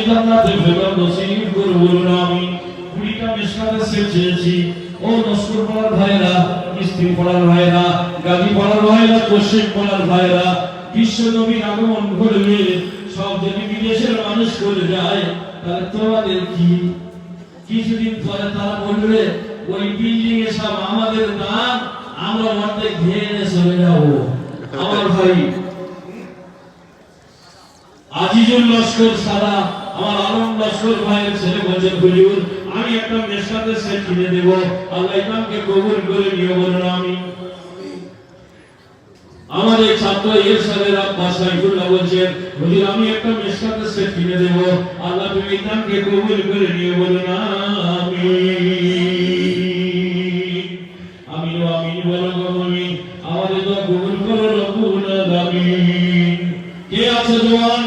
জান্নাতে ফেরত নসিব করে বলুন আমিন। 20টা মিশকাতের সেট চেয়েছি। ও নস্কর পাড়ার ভাইরা, মিস্ত্রি পাড়ার ভাইরা, গাজী পাড়ার ভাইরা, পশ্চিম পাড়ার ভাইরা, বিশ্ব নবীর আগমন ঘটবে। সব যদি বিদেশের মানুষ করে যায় তাহলে তোমাদের কি? কিছুদিন পরে তারা বলবে ওই বিল্ডিং এ সব আমাদের দান, আমরা অর্ধেক ঘেয়ে নিয়ে চলে যাবো। আমার ভাই আজিজুল লস্কর সারা, আমার আলম লস্কর ভাইয়ের ছেলে বলছেন হুজুর আমি একটা মেশকাতের সেট কিনে দেব, আল্লাহ ইমামকে কবুল করে নিও বলুন আমিন। আমার এই ছাত্র ইরশাদের আব্বা সাইফুল্লাহ বলছেন হুজুর আমি একটা মেশকাতের সেট কিনে দেব, আল্লাহ তুমি ইমামকে কবুল করে নিও বলুন আমিন। আমিন আমিন বলো আমিন। আমাদের দোয়া কবুল করো রব্বুল আলামিন। কে আছে জওয়ান?